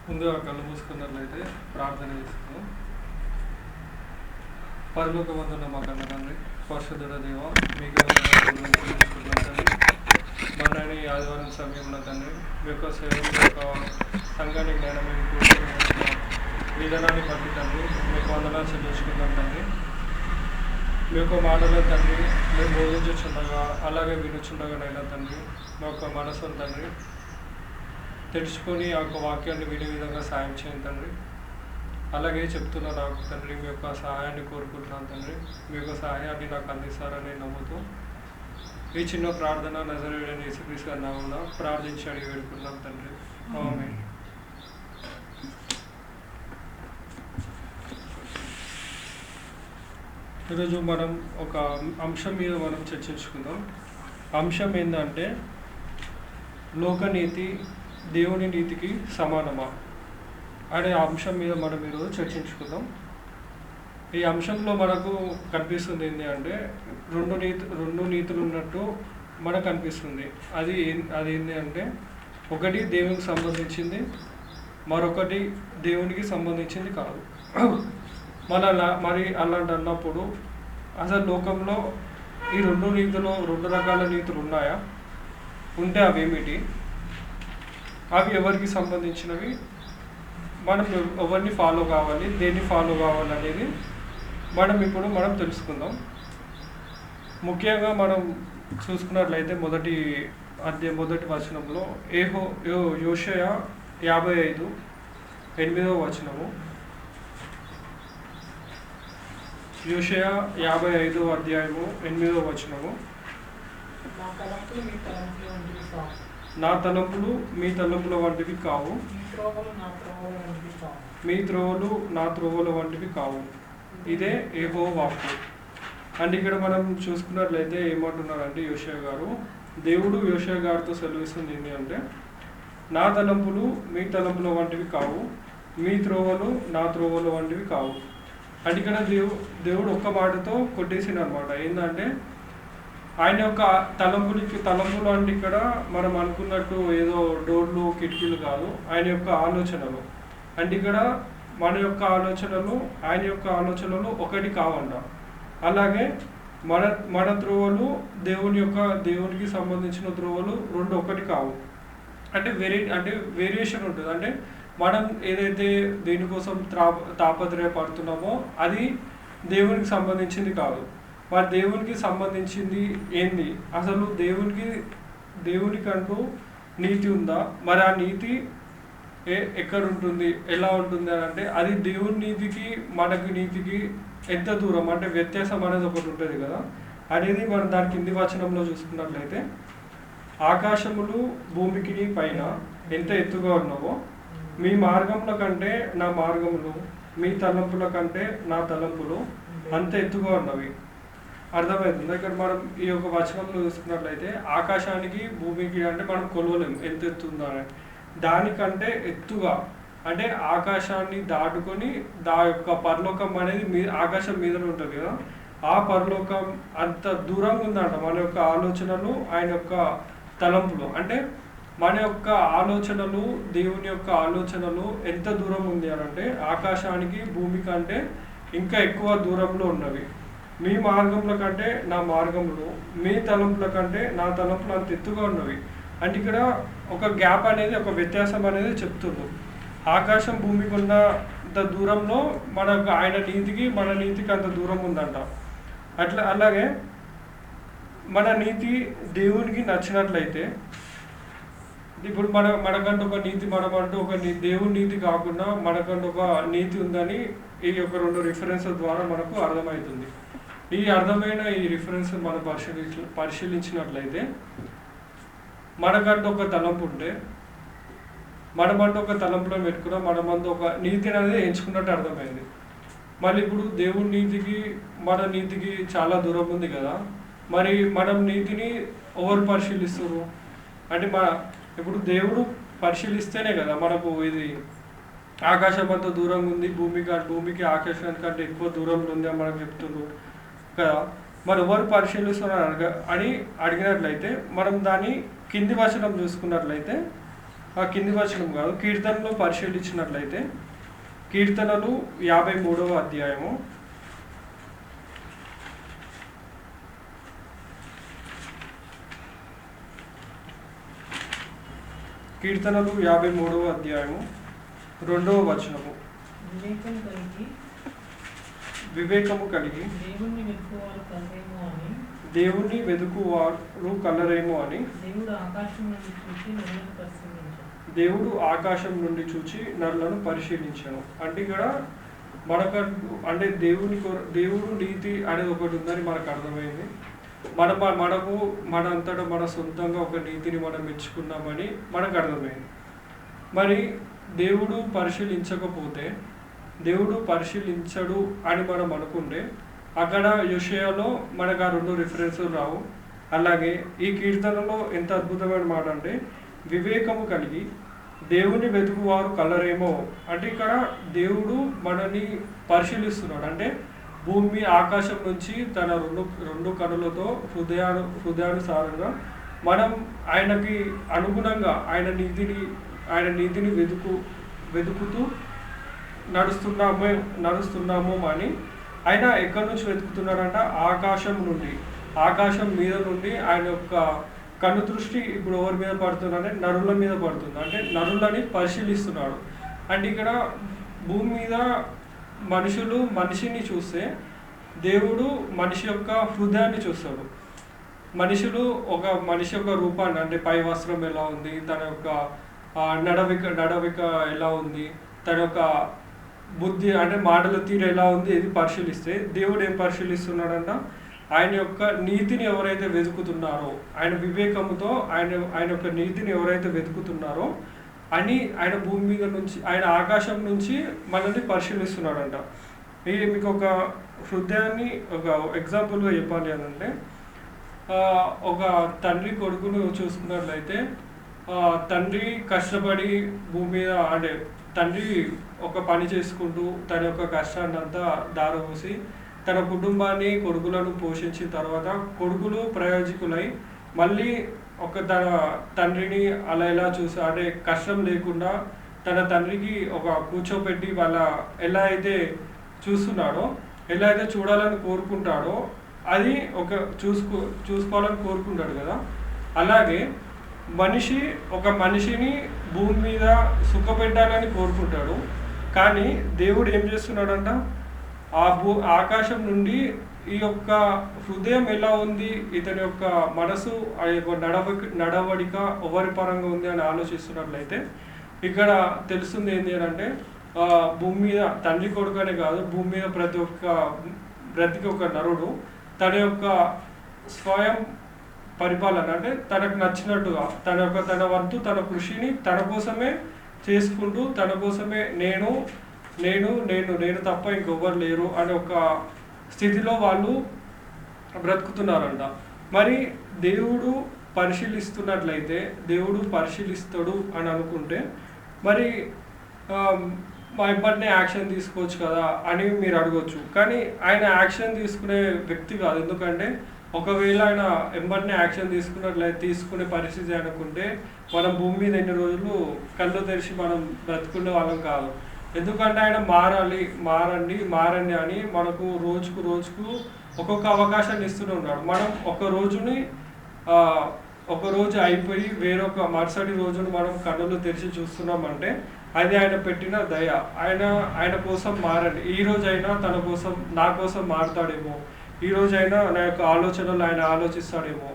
ముందుగా కళ్ళు మూసుకున్నట్లయితే ప్రార్థన చేసుకుందాం. పరలోకమందున్న మా కన్న తండ్రి, పరిశుద్ధుడ దేవ, మీకు తండ్రి, మొన్నని ఆదివారం సమయంలో తండ్రి మీ యొక్క సేవ, మీ యొక్క సంఘాన్ని జ్ఞానమైన విధానాన్ని బట్టి తండ్రి మీకు వందనాలు చెల్లించుకుంటాం తండ్రి. మీ యొక్క మాటలో తండ్రి మేము బోధించుచుండగా అలాగే వినుచుండగానైనా తండ్రి మా యొక్క మనసును తండ్రి తెరుచుకొని ఆ యొక్క వాక్యాన్ని వినే విధంగా సాయం చేయండి తండ్రి. అలాగే చెప్తున్నా నాకు తండ్రి మీ యొక్క సహాయాన్ని కోరుకుంటున్నాను తండ్రి. మీ యొక్క సహాయాన్ని నాకు అందిస్తారని నమ్ముతూ ఈ చిన్న ప్రార్థన నజరేయుడైన యేసుక్రీస్తు గారి నామమున ప్రార్థించి అడిగి వేడుకున్నాం తండ్రి. ఆమేన్. ఈరోజు మనం ఒక అంశం మీద మనం చర్చించుకుందాం. అంశం ఏంటంటే లోకనీతి దేవుని నీతికి సమానమా అనే అంశం మీద మనం ఈరోజు చర్చించుకుందాం. ఈ అంశంలో మనకు కనిపిస్తుంది ఏంటి అంటే రెండు నీతులు ఉన్నట్టు మనకు అనిపిస్తుంది. అది ఏంటి అంటే ఒకటి దేవునికి సంబంధించింది, మరొకటి దేవునికి సంబంధించింది కాదు. మరి అలాంటి అన్నప్పుడు అసలు లోకంలో ఈ రెండు రకాల నీతులు ఉన్నాయా? ఉంటే అవి ఏమిటి? అవి ఎవరికి సంబంధించినవి? మనం ఎవరిని ఫాలో కావాలి, దేన్ని ఫాలో కావాలి అనేది మనం తెలుసుకుందాం. ముఖ్యంగా మనం చూసుకున్నట్లయితే మొదటి వచనంలో యోషయ 55:8 వచనము. యోషయ 55:8 వచనము. నా తలంపులు మీ తలంపుల వంటివి కావు, మీ త్రోవలు నా త్రోవల వంటివి కావు. ఇదే యెహోవా వాక్కు. అండ్ ఇక్కడ మనం చూసుకున్నట్లయితే ఏమంటున్నారంటే యోషయ గారు, దేవుడు యోషయ గారితో సెలవిస్తుంది ఏంటి అంటే నా తలంపులు మీ తలంపుల వంటివి కావు, మీ త్రోవలు నా త్రోవల వంటివి కావు. అంటే ఇక్కడ దేవుడు ఒక్క మాటతో కొట్టేసిండు అనమాట. ఏంటంటే ఆయన యొక్క తలంపులు అంటే ఇక్కడ మనం అనుకున్నట్టు ఏదో డోర్లు కిటికీలు కాదు, ఆయన యొక్క ఆలోచనలు. అంటే ఇక్కడ మన యొక్క ఆలోచనలు ఆయన యొక్క ఆలోచనలు ఒకటి కావంట. అలాగే మన త్రోవలు దేవునికి సంబంధించిన త్రోవలు రెండు ఒకటి కావు. అంటే వేరియేషన్ ఉంటుంది. అంటే మనం ఏదైతే దేనికోసం తాపత్రయపడుతున్నామో అది దేవునికి సంబంధించింది కాదు. మరి దేవునికి సంబంధించింది ఏంది? అసలు దేవునికంటూ నీతి ఉందా? మరి ఆ నీతి ఎక్కడ ఉంటుంది, ఎలా ఉంటుంది అని అంటే అది దేవుని నీతికి మనకి నీతికి ఎంత దూరం, అంటే వ్యత్యాసం అనేది ఒకటి ఉంటుంది కదా. అనేది మనం దాని కింది వచనంలో చూసుకున్నట్లయితే ఆకాశములు భూమికి పైన ఎంత ఎత్తుగా ఉన్నావో మీ మార్గముల కంటే నా మార్గములు, మీ తలంపుల కంటే నా తలంపులు అంత ఎత్తుగా ఉన్నవి. అర్థమవుతుంది. ఇక్కడ మనం ఈ యొక్క వచనంలో చూసుకున్నట్లయితే ఆకాశానికి భూమికి అంటే మనం కొలవలేము ఎంత ఎత్తుందో అని. దానికంటే ఎత్తుగా అంటే ఆకాశాన్ని దాటుకొని యొక్క పరలోకం అనేది ఆకాశం మీదనే ఉంటుంది కదా. ఆ పరలోకం అంత దూరంగా ఉందంట మన యొక్క ఆలోచనలు, ఆయన యొక్క తలంపులు. అంటే మన యొక్క ఆలోచనలు, దేవుని యొక్క ఆలోచనలు ఎంత దూరం ఉంది అని అంటే ఆకాశానికి భూమి కంటే ఇంకా ఎక్కువ దూరంలో ఉన్నవి. మీ మార్గముల కంటే నా మార్గములు, మీ తలంపుల కంటే నా తలంపులు అంత ఎత్తుగా ఉన్నవి. అంటే ఇక్కడ ఒక గ్యాప్ అనేది, ఒక వ్యత్యాసం అనేది చెప్తున్నారు. ఆకాశం భూమికి ఉన్నంత దూరంలో ఆయన నీతికి మన నీతికి అంత దూరం ఉందంట. అలాగే మన నీతి దేవునికి నచ్చినట్లయితే ఇప్పుడు మనకంటూ ఒక నీతి, మనమంటూ ఒక దేవుని నీతి కాకుండా మనకంటూ ఒక నీతి ఉందని ఈ యొక్క రెండు రిఫరెన్సెస్ ద్వారా మనకు అర్థమవుతుంది. ఈ అర్థమైన ఈ రిఫరెన్స్ మనం పరిశీలించినట్లయితే మనకంటూ ఒక తలంపు ఉంటే మనమంటూ ఒక తలంపులో పెట్టుకున్నా మనమంటూ ఒక నీతిని అనేది ఎంచుకున్నట్టు అర్థమైంది. మళ్ళీ ఇప్పుడు దేవుని నీతికి మన నీతికి చాలా దూరం ఉంది కదా. మరి మనం నీతిని ఎవరు పరిశీలిస్తారు అంటే ఇప్పుడు దేవుడు పరిశీలిస్తేనే కదా మనకు ఇది ఆకాశం అంత దూరంగా ఉంది, భూమికి ఆకాశానికంటే ఎక్కువ దూరంలో ఉంది అని మనకు చెప్తున్నారు కదా. మరి ఎవరు పరిశీలిస్తున్నారు అని అడిగినట్లయితే మనం దాని కింది వచనం చూసుకున్నట్లయితే ఆ కింది వచనం కాదు, కీర్తనలో పరిశీలించినట్లయితే కీర్తనలు 53వ అధ్యాయము కీర్తనలు 53వ అధ్యాయము 2వ వచనము. వివేకము కలిగి దేవుణ్ణి వెతుకువారు కలరేమో అని దేవుడు ఆకాశం నుండి చూచి నరులను పరిశీలించాను. అంటే ఇక్కడ మనకంటూ అంటే దేవుడు నీతి అనేది ఒకటి ఉందని మనకు అర్థమైంది. మనము మన అంతటా మన సొంతంగా ఒక నీతిని మనం మెచ్చుకున్నామని మనకు అర్థమైంది. మరి దేవుడు పరిశీలించకపోతే, దేవుడు పరిశీలించడు అని మనం అనుకుంటే అక్కడ యెషయాలో మనకు ఆ 2 రిఫరెన్సులు రావు. అలాగే ఈ కీర్తనలో ఎంత అద్భుతమైన మాట అంటే వివేకము కలిగి దేవుని వెతుకువారు కలరేమో. అంటే ఇక్కడ దేవుడు మనల్ని పరిశీలిస్తున్నాడు. అంటే భూమి ఆకాశం నుంచి తన రెండు కనులతో హృదయానుసారంగా మనం ఆయనకి అనుగుణంగా ఆయన నీతిని వెతుకుతూ నడుస్తున్నాము అని ఆయన ఎక్కడి నుంచి వెతుకుతున్నాడంట? ఆకాశం మీద నుండి ఆయన యొక్క కన్ను దృష్టి ఇప్పుడు ఎవరి మీద పడుతుందంటే నరుల మీద పడుతుంది. అంటే నరులని పరిశీలిస్తున్నాడు. అంటే ఇక్కడ భూమి మీద మనిషిని చూస్తే దేవుడు మనిషి యొక్క హృదయాన్ని చూస్తాడు. మనిషి యొక్క రూపాన్ని, అంటే పై వస్త్రం ఎలా ఉంది, తన యొక్క నడవిక ఎలా ఉంది, తన యొక్క బుద్ధి అంటే మాటల తీరు ఎలా ఉంది, ఇది పరిశీలిస్తే దేవుడు ఏం పరిశీలిస్తున్నాడంట? ఆయన యొక్క నీతిని ఎవరైతే వెతుకుతున్నారో, ఆయన వివేకముతో ఆయన యొక్క నీతిని ఎవరైతే వెతుకుతున్నారో అని ఆయన భూమి మీద నుంచి, ఆయన ఆకాశం నుంచి మనల్ని పరిశీలిస్తున్నాడంట. మీకు ఒక హృదయాన్ని ఒక ఎగ్జాంపుల్గా చెప్పాలి అని అంటే, ఒక తండ్రి కొడుకును చూసుకున్నట్లయితే తండ్రి కష్టపడి భూమి మీద, అంటే తండ్రి ఒక పని చేసుకుంటూ తన యొక్క కష్టాన్ని అంతా దారపోసి తన కుటుంబాన్ని, కొడుకులను పోషించిన తర్వాత కొడుకులు ప్రయోజకులై మళ్ళీ తన తండ్రిని అలా ఎలా చూసి, అంటే కష్టం లేకుండా తన తండ్రికి ఒక కూర్చోబెట్టి వాళ్ళ ఎలా అయితే చూస్తున్నాడో, ఎలా అయితే చూడాలని కోరుకుంటాడో అది ఒక చూసుకోవాలని కోరుకుంటాడు కదా. అలాగే ఒక మనిషిని భూమి మీద సుఖపెట్టాలని కోరుకుంటాడు. కానీ దేవుడు ఏం చేస్తున్నాడంట? ఆకాశం నుండి ఈ యొక్క హృదయం ఎలా ఉంది, ఇతని యొక్క మనసు, ఆ యొక్క నడవడిక ఎవరి పరంగా ఉంది అని ఆలోచిస్తున్నట్లయితే ఇక్కడ తెలుస్తుంది ఏంటి అంటే, భూమి మీద తండ్రి కొడుకు అనే కాదు, భూమి మీద ప్రతి ఒక్క నరుడు తన యొక్క స్వయం పరిపాలన, అంటే తనకు నచ్చినట్టుగా తన వంతు తన కృషిని తన కోసమే చేసుకుంటూ, తన కోసమే నేను తప్ప ఇంకొవ్వరు లేరు అనే ఒక స్థితిలో వాళ్ళు బ్రతుకుతున్నారంట. మరి దేవుడు పరిశీలిస్తున్నట్లయితే, దేవుడు పరిశీలిస్తాడు అని అనుకుంటే మరి వెంటనే యాక్షన్ తీసుకోవచ్చు కదా అని మీరు అడగవచ్చు. కానీ ఆయన యాక్షన్ తీసుకునే వ్యక్తి కాదు. ఎందుకంటే ఒకవేళ ఆయన వెంటనే యాక్షన్ తీసుకునే పరిస్థితి అనుకుంటే మనం భూమి మీద ఎన్ని రోజులు కళ్ళు తెరిచి మనం బ్రతుకునే వాళ్ళం కాదు. ఎందుకంటే ఆయన మారండి అని మనకు రోజుకు ఒక్కొక్క అవకాశాన్ని ఇస్తూనే ఉన్నాడు. మనం ఒక రోజు అయిపోయి మరుసటి రోజును మనం కన్నులు తెరిచి చూస్తున్నామంటే అది ఆయన పెట్టిన దయ. ఆయన కోసం మారండి. ఈ రోజైనా నా కోసం మారుతాడేమో, ఈ రోజైనా నా యొక్క ఆలోచనలు ఆయన ఆలోచిస్తాడేమో,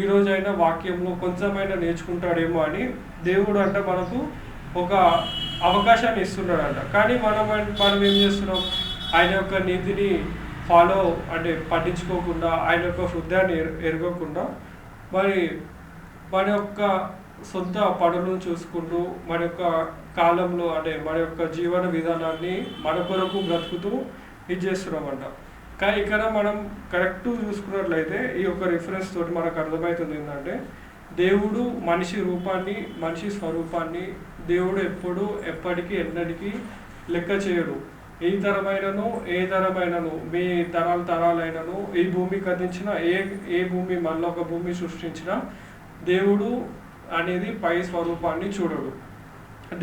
ఈ రోజైనా వాక్యంలో కొంచెమైనా నేర్చుకుంటాడేమో అని దేవుడు అంటే మనకు ఒక అవకాశాన్ని ఇస్తున్నాడంట. కానీ మనం ఏం చేస్తున్నాం? ఆయన యొక్క నీతిని పట్టించుకోకుండా, ఆయన యొక్క హృదయాన్ని ఎరగకుండా మరి మన యొక్క సొంత పనులను చూసుకుంటూ మన యొక్క కాలంలో, అంటే మన యొక్క జీవన విధానాన్ని మన కొరకు బ్రతుకుతూ ఇది చేస్తున్నామంట. కానీ ఇక్కడ మనం కరెక్ట్ చూసుకున్నట్లయితే ఈ యొక్క రిఫరెన్స్ తోటి మనకు అర్థమవుతుంది ఏంటంటే, దేవుడు మనిషి స్వరూపాన్ని దేవుడు ఎప్పటికీ ఎన్నటికీ లెక్క చేయడు. ఏ తరమైనను మీ తరాలైనను ఈ భూమి కదించిన ఏ భూమి మళ్ళీ ఒక భూమి సృష్టించిన దేవుడు అనేది పై స్వరూపాన్ని చూడడు.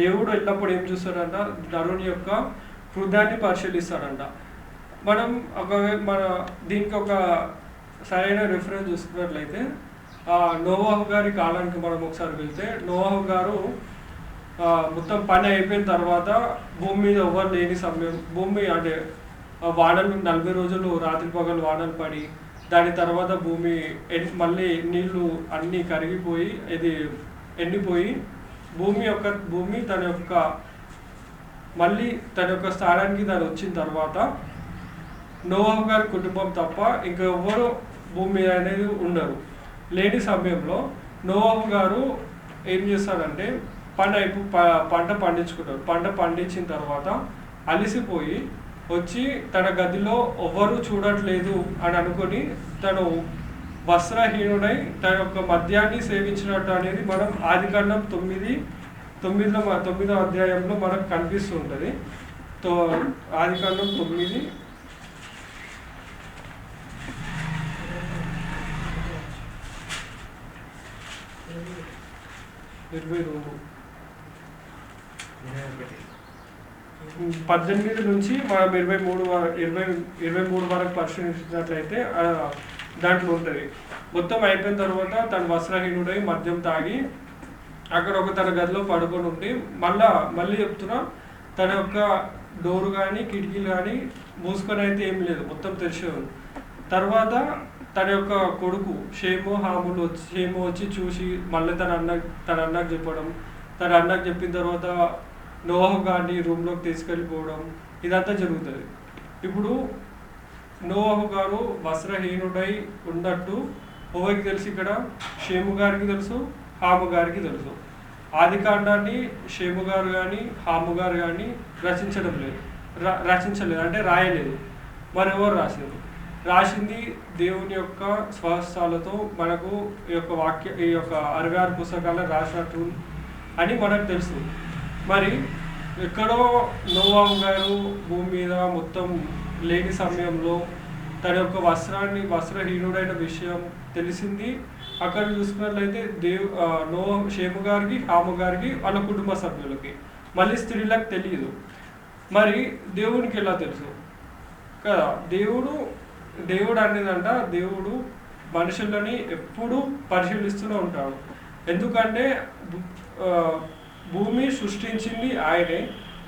దేవుడు ఎల్లప్పుడు ఏం చూస్తాడంట, నరుని యొక్క హృదయాన్ని పరిశీలిస్తాడంట. మనం మన దీనికి ఒక సరైన రిఫరెన్స్ చూసుకున్నట్లయితే నోవాహు గారి కాలానికి మనం ఒకసారి వెళ్తే, నోవాహు గారు మొత్తం పని అయిపోయిన తర్వాత భూమి మీద ఎవరు లేని సమయం, భూమి అంటే వానలు 40 రోజులు రాత్రి పగలు వానలు పడి, దాని తర్వాత భూమి మళ్ళీ నీళ్లు అన్నీ కరిగిపోయి ఇది ఎండిపోయి భూమి తన యొక్క మళ్ళీ తన యొక్క స్థానానికి దాని వచ్చిన తర్వాత నోవాహు గారి కుటుంబం తప్ప ఇంకా ఎవ్వరు భూమి మీద అనేది ఉండరు. లేని సమయంలో నోవాహు గారు ఏం చేస్తారంటే పంట పండించుకుంటారు. పంట పండించిన తర్వాత అలసిపోయి వచ్చి తన గదిలో ఎవ్వరూ చూడట్లేదు అని అనుకొని తను వస్త్రహీనుడై తన యొక్క మద్యాన్ని సేవించినట్టు అనేది మనం ఆదికాండం 9వ అధ్యాయంలో మనకు కనిపిస్తూ ఉంటుంది. ఆదికాండం 9 18 నుంచి మనం 23 వరకు పరిశీలించినట్లయితే దాంట్లో ఉంటుంది. మొత్తం అయిపోయిన తర్వాత తను వస్త్రహీనుడై మద్యం తాగి అక్కడ తన గదిలో పడుకొని ఉండి మళ్ళీ చెప్తున్నా, తన యొక్క డోరు కానీ కిటికీలు కానీ మూసుకొని అయితే ఏం లేదు, మొత్తం తెరిచి ఉంది. తర్వాత తన యొక్క కొడుకు షేము వచ్చి చూసి మళ్ళీ తన అన్నకు చెప్పడం, తన అన్నకు చెప్పిన తర్వాత నోవాహు గారిని రూమ్లోకి తీసుకెళ్ళిపోవడం, ఇదంతా జరుగుతుంది. ఇప్పుడు నోవాహు గారు వస్త్రహీనుడై ఉన్నట్టు ఎవరికి తెలుసు? ఇక్కడ షేము గారికి తెలుసు, హాము గారికి తెలుసు. ఆదికాండాన్ని షేము గారు కానీ హాము గారు కానీ రచించలేదు అంటే రాయలేదు. మరెవరు రాసింది దేవుని యొక్క స్వహస్తాలతో మనకు ఈ యొక్క 66 పుస్తకాలను రాసినట్టు అని మనకు తెలుసు. మరి ఎక్కడో నోవాహు గారు భూమి మీద మొత్తం లేని సమయంలో తన యొక్క వస్త్రహీనుడైన విషయం తెలిసింది. అక్కడ చూసుకున్నట్లయితే షేము గారికి హాము గారికి వాళ్ళ కుటుంబ సభ్యులకి, మళ్ళీ స్త్రీలకు తెలియదు. మరి దేవునికి ఎలా తెలుసు కదా? దేవుడు అనేదంట, దేవుడు మనుషులని ఎప్పుడూ పరిశీలిస్తూనే ఉంటాడు. ఎందుకంటే భూమి సృష్టించింది ఆయనే,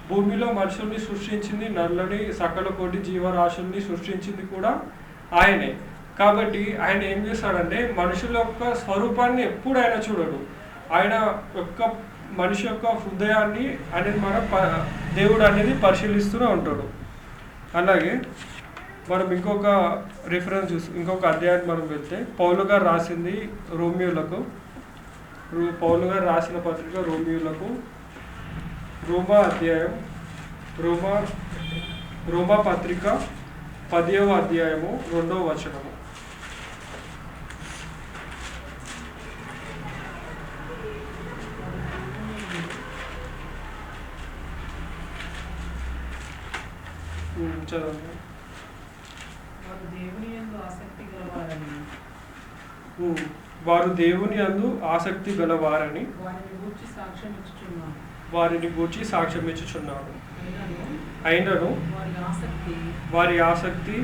భూమిలో మనుషుల్ని సృష్టించింది, నరులని సకల కోటి జీవరాశుల్ని సృష్టించింది కూడా ఆయనే. కాబట్టి ఆయన ఏం చేస్తాడంటే మనుషుల యొక్క స్వరూపాన్ని ఎప్పుడు ఆయన చూడడు. ఆయన యొక్క మనిషి యొక్క హృదయాన్ని అనేది దేవుడు అనేది పరిశీలిస్తూనే ఉంటాడు. అలాగే మనం ఇంకొక ఇంకొక అధ్యాయాన్ని మనం వెళ్తే, పౌలు గారు రాసిన పత్రిక రోమియోలకు రోమా పత్రిక 10వ అధ్యాయము 2వ వచనము. చదవండి. వారు దేవుని యందు ఆసక్తి గలవారని వారిని గూర్చి సాక్ష్యం ఇచ్చుచున్నారు. అయినను వారి ఆసక్తి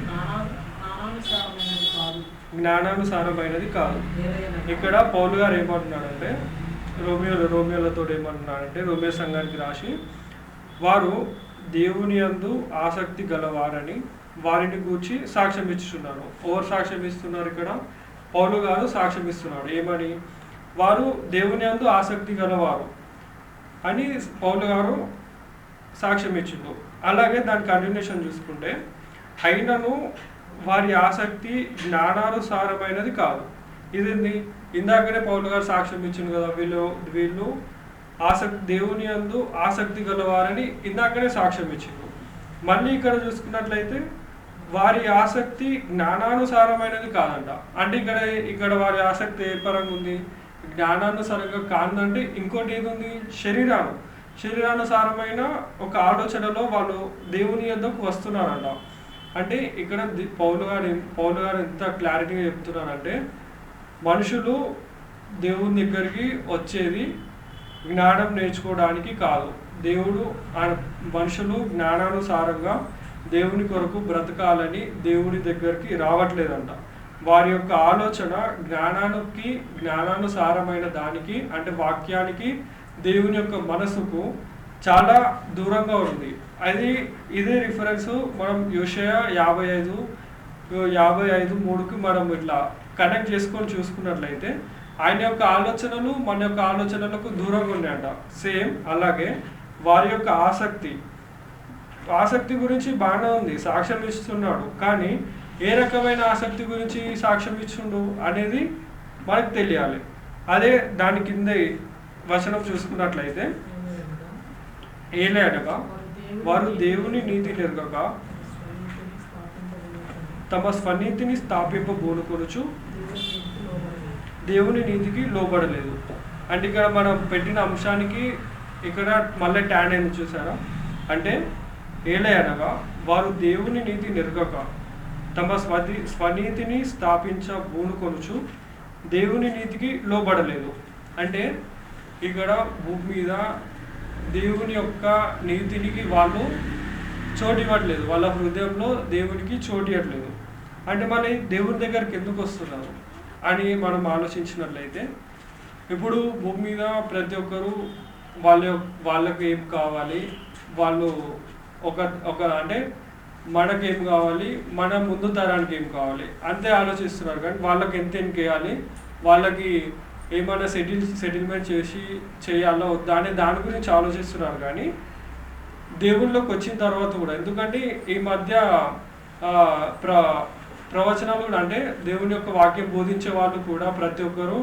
జ్ఞానానుసారమైనది కాదు. ఇక్కడ పౌలు గారు ఏమంటున్నాడంటే రోమియోలతో ఏమంటున్నాడంటే, రోమియో సంఘానికి రాసి వారు దేవుని యందు ఆసక్తి గలవారని వారిని గూర్చి సాక్ష్యం ఇచ్చుచున్నారు. ఎవరు సాక్ష్యం ఇస్తున్నారు? ఇక్కడ పౌలు గారు సాక్ష్యం ఇస్తున్నాడు. ఏమని? వారు దేవుని యందు ఆసక్తి గలవారు అని పౌలు గారు సాక్ష్యం ఇచ్చిండు. అలాగే దాని కంటిన్యూషన్ చూసుకుంటే, అయినను వారి ఆసక్తి జ్ఞానానుసారమైనది కాదు. ఇదేంది? ఇందాకనే పౌలు గారు సాక్ష్యం ఇచ్చింది కదా, వీళ్ళు దేవుని యందు ఆసక్తి గలవారని ఇందాకనే సాక్ష్యం ఇచ్చిండు. మళ్ళీ ఇక్కడ చూసుకున్నట్లయితే వారి ఆసక్తి జ్ఞానానుసారమైనది కాదంట. అంటే ఇక్కడ వారి ఆసక్తి ఏ పరంగా ఉంది? జ్ఞానానుసారంగా కాదంటే ఇంకోటి ఏది ఉంది? శరీరానుసారమైన ఒక ఆలోచనలో వాళ్ళు దేవుని యొద్దకు వస్తున్నారంట. అంటే ఇక్కడ పౌలు గారు ఎంత క్లారిటీగా చెప్తున్నారంటే, మనుషులు దేవుని దగ్గరికి వచ్చేది జ్ఞానం నేర్చుకోవడానికి కాదు. దేవుడు మనుషులు జ్ఞానానుసారంగా దేవుని కొరకు బ్రతకాలని దేవుని దగ్గరికి రావట్లేదంట. వారి యొక్క ఆలోచన జ్ఞానానుసారమైన దానికి అంటే వాక్యానికి దేవుని యొక్క మనసుకు చాలా దూరంగా ఉంది. ఇదే రిఫరెన్స్ మనం యెషయా 55:3కి మనం ఇట్లా కనెక్ట్ చేసుకొని చూసుకున్నట్లయితే ఆయన యొక్క ఆలోచనలు మన యొక్క ఆలోచనలకు దూరంగా ఉన్నాయంట. సేమ్ అలాగే వారి యొక్క ఆసక్తి గురించి బాగానే ఉంది, సాక్ష్యం ఇస్తున్నాడు. కానీ ఏ రకమైన ఆసక్తి గురించి సాక్ష్యం ఇచ్చిండు అనేది మనకు తెలియాలి. అదే దాని కింద వచనం చూసుకున్నట్లయితే ఏలయనగా వారు దేవుని నీతి ఎరుగక తమ స్వనీతిని స్థాపింపబోనుకొనుచు దేవుని నీతికి లోబడలేదు. అంటే ఇక్కడ మనం పెట్టిన అంశానికి ఇక్కడ మళ్ళీ ట్యాన్ అయింది చూసారా. అంటే ఏలయనగా వారు దేవుని నీతి నెరగక తమ స్వనీతిని స్థాపించబోనుకొనుచు దేవుని నీతికి లోబడలేదు. అంటే ఇక్కడ భూమి మీద దేవుని యొక్క నీతికి వాళ్ళు చోటు ఇవ్వట్లేదు, వాళ్ళ హృదయంలో దేవునికి చోటు ఇవ్వట్లేదు. అంటే మళ్ళీ దేవుని దగ్గరికి ఎందుకు వస్తున్నారు అని మనం ఆలోచించినట్లయితే, ఇప్పుడు భూమి మీద ప్రతి ఒక్కరు వాళ్ళకి ఏం కావాలి, వాళ్ళు ఒక అంటే మనకేం కావాలి, మన ముందు తరానికి ఏం కావాలి అంతే ఆలోచిస్తున్నారు. కానీ వాళ్ళకి ఎంత వేయాలి, వాళ్ళకి ఏమైనా సెటిల్మెంట్ చేయాలా వద్దా అనే దాని గురించి ఆలోచిస్తున్నారు. కానీ దేవుళ్ళలోకి వచ్చిన తర్వాత కూడా, ఎందుకంటే ఈ మధ్య ప్రవచనాలు కూడా అంటే దేవుని యొక్క వాక్యం బోధించే వాళ్ళు కూడా ప్రతి ఒక్కరు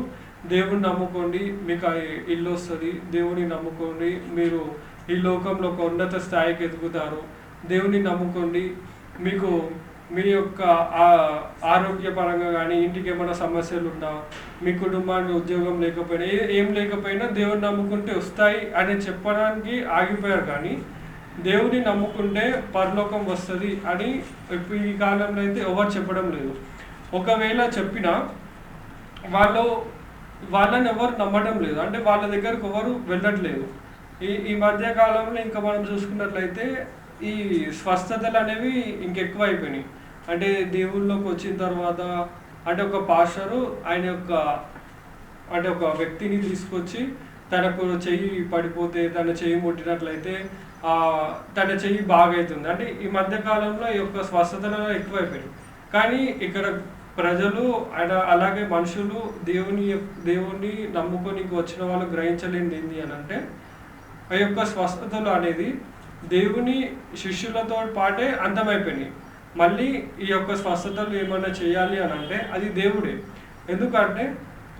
దేవుని నమ్ముకోండి మీకు ఇల్లు వస్తుంది, దేవుని నమ్ముకోండి మీరు ఈ లోకంలో ఒక ఉన్నత స్థాయికి ఎదుగుతారు, దేవుని నమ్ముకోండి మీకు మీ యొక్క ఆరోగ్యపరంగా కానీ ఇంటికి ఏమైనా సమస్యలు ఉన్నా, మీ కుటుంబానికి ఉద్యోగం లేకపోయినా ఏం లేకపోయినా దేవుని నమ్ముకుంటే వస్తాయి అని చెప్పడానికి ఆగిపోయారు. కానీ దేవుని నమ్ముకుంటే పరలోకం వస్తుంది అని ఇప్పుడు ఈ కాలంలో అయితే ఎవరు చెప్పడం లేదు. ఒకవేళ చెప్పినా వాళ్ళని ఎవరు నమ్మడం లేదు, అంటే వాళ్ళ దగ్గరకు ఎవరు వెళ్ళట్లేదు. ఈ మధ్య కాలంలో ఇంకా మనం చూసుకున్నట్లయితే ఈ స్వస్థతలు అనేవి ఇంకెక్కువ అయిపోయినాయి. అంటే దేవుళ్ళలోకి వచ్చిన తర్వాత అంటే ఒక పాస్టరు ఆయన యొక్క అంటే ఒక వ్యక్తిని తీసుకొచ్చి తనకు చెయ్యి పడిపోతే తన చెయ్యి ముట్టినట్లయితే తన చెయ్యి బాగవుతుంది. అంటే ఈ మధ్య కాలంలో ఈ యొక్క స్వస్థతలు ఎక్కువైపోయినాయి. కానీ ఇక్కడ ప్రజలు అలాగే మనుషులు దేవుని నమ్ముకొని వచ్చిన వాళ్ళు గ్రహించలేనిది ఏంటి అని అంటే, ఆ యొక్క స్వస్థతలు అనేది దేవుని శిష్యులతో పాటే అంతమైపోయినాయి. మళ్ళీ ఈ యొక్క స్వస్థతలు ఏమైనా చేయాలి అని అంటే అది దేవుడే. ఎందుకంటే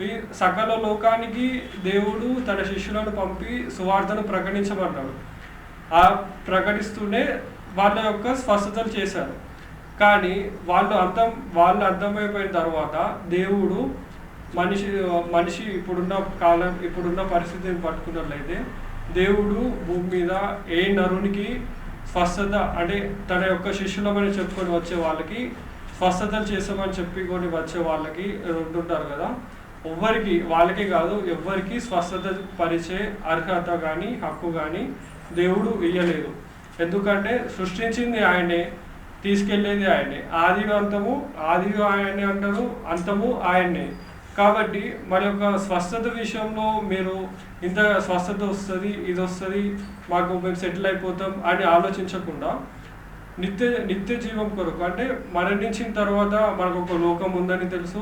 ఈ సకల లోకానికి దేవుడు తన శిష్యులను పంపి సువార్తను ప్రకటించమన్నాడు. ప్రకటిస్తూనే వాళ్ళ యొక్క స్వస్థతలు చేశారు. కానీ వాళ్ళు అర్థమైపోయిన తర్వాత దేవుడు మనిషి ఇప్పుడున్న పరిస్థితిని పట్టుకున్నట్లయితే దేవుడు భూమి మీద ఏ నరునికి స్వస్థత అంటే తన యొక్క శిష్యులమని చెప్పుకొని వచ్చే వాళ్ళకి స్వస్థతలు చేసామని చెప్పుకొని వచ్చే వాళ్ళకి ఉంటుంటారు కదా, వాళ్ళకి కాదు ఎవ్వరికి స్వస్థత పరిచే అర్హత కానీ హక్కు కానీ దేవుడు ఇయ్యలేదు. ఎందుకంటే సృష్టించింది ఆయనే, తీసుకెళ్లేది ఆయనే, ఆది ఆయనే అంటారు, అంతము ఆయనే. కాబట్టి మన యొక్క స్వస్థత విషయంలో మీరు ఇంత స్వస్థత వస్తుంది, ఇది వస్తుంది, మేము సెటిల్ అయిపోతాం అని ఆలోచించకుండా నిత్య జీవం కొరకు అంటే మరణించిన తర్వాత మనకు ఒక లోకం ఉందని తెలుసు,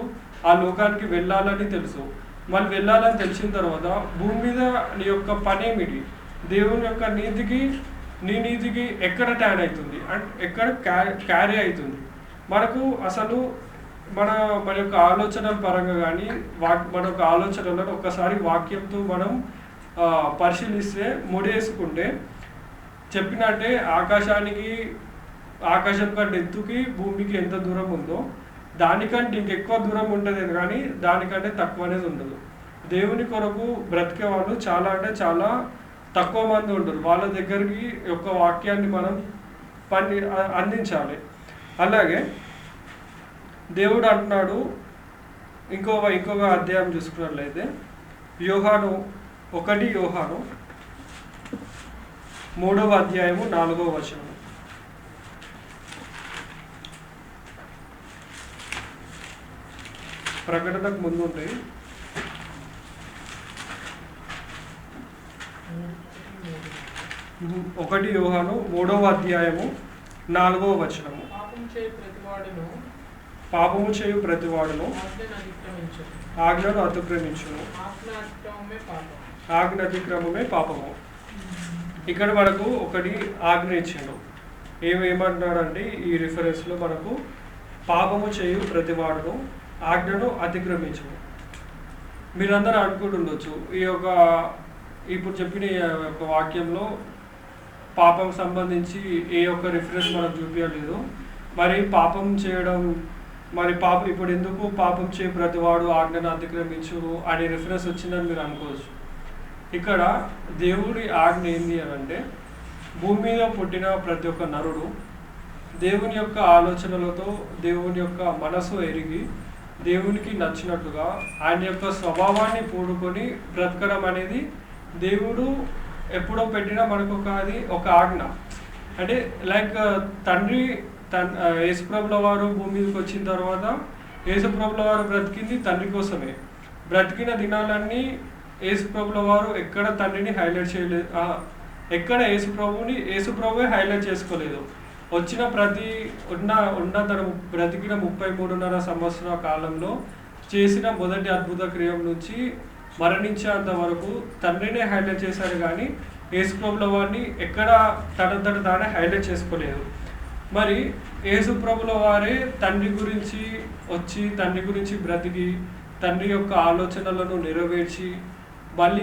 ఆ లోకానికి వెళ్ళాలని తెలుసు. మళ్ళీ వెళ్ళాలని తెలిసిన తర్వాత భూమి మీద నీ యొక్క పనేమిటి, దేవుని యొక్క నీ నీతికి ఎక్కడ ట్యాన్ అవుతుంది అంటే ఎక్కడ క్యారీ అవుతుంది. మనకు అసలు మన యొక్క ఆలోచనల పరంగా కానీ మన యొక్క ఆలోచనలను ఒక్కసారి వాక్యంతో మనం పరిశీలిస్తే ముడేసుకుంటే చెప్పినట్టే ఆకాశం కంటే ఎత్తుకి భూమికి ఎంత దూరం ఉందో దానికంటే ఇంకెక్కువ దూరం ఉంటుంది, కానీ దానికంటే తక్కువ అనేది ఉండదు. దేవుని కొరకు బ్రతికే వాళ్ళు చాలా అంటే చాలా తక్కువ మంది ఉంటారు. వాళ్ళ దగ్గరికి యొక్క వాక్యాన్ని మనం అందించాలి. అలాగే దేవుడు అంటున్నాడు ఇంకొక అధ్యాయం చూసుకున్నట్లయితే యోహాను 3వ అధ్యాయము 4వ వచనం. ప్రకటనకు ముందు ఉంటాయి. 1 యోహాను 3వ అధ్యాయము 4వ వచనము. పాపము చేయు ప్రతివాడును ఆజ్ఞను అతిక్రమించును, ఆజ్ఞ అతిక్రమమే పాపము. ఇక్కడ మనకు ఒకటి ఆజ్ఞ ఇచ్చిండు. ఏమంటున్నాడంటే ఈ రిఫరెన్స్లో మనకు పాపము చేయు ప్రతివాడును ఆజ్ఞను అతిక్రమించును. మీరందరూ అనుకుంటుండొచ్చు ఇప్పుడు చెప్పిన ఈ యొక్క వాక్యంలో పాపం సంబంధించి ఏ ఒక్క రిఫరెన్స్ మనకు చూపించలేదు. మరి పాపం చేయడం ఇప్పుడు ఎందుకు పాపం చేయ ప్రతివాడు ఆజ్ఞను అతిక్రమించును అనే రిఫరెన్స్ వచ్చిందని మీరు అనుకోవచ్చు. ఇక్కడ దేవుడి ఆజ్ఞ ఏంటి అని అంటే, భూమి మీద పుట్టిన ప్రతి ఒక్క నరుడు దేవుని యొక్క ఆలోచనలతో దేవుని యొక్క మనసు ఎరిగి దేవునికి నచ్చినట్టుగా ఆయన యొక్క స్వభావాన్ని పూడుకొని బ్రతకడం అనేది దేవుడు ఎప్పుడో పెట్టిన మనకు ఒక ఆజ్ఞ. అంటే లైక్ యేసుప్రభుల వారు భూమి మీదకి వచ్చిన తర్వాత యేసుప్రభుల వారు బ్రతికింది తండ్రి కోసమే. బ్రతికిన దినాలన్నీ యేసుప్రభుల వారు ఎక్కడ తండ్రిని హైలైట్ చేయలేదు, ఎక్కడ యేసుప్రభువే హైలైట్ చేసుకోలేదు. వచ్చిన తన బ్రతికిన 33.5 సంవత్సరాల కాలంలో చేసిన మొదటి అద్భుత క్రియం నుంచి మరణించేంత వరకు తండ్రినే హైలైట్ చేశారు, కానీ యేసుప్రభుల వారిని ఎక్కడ తనంతట తానే హైలైట్ చేసుకోలేదు. మరి యేసుప్రభుల వారే తండ్రి గురించి బ్రతికి తండ్రి యొక్క ఆలోచనలను నెరవేర్చి మళ్ళీ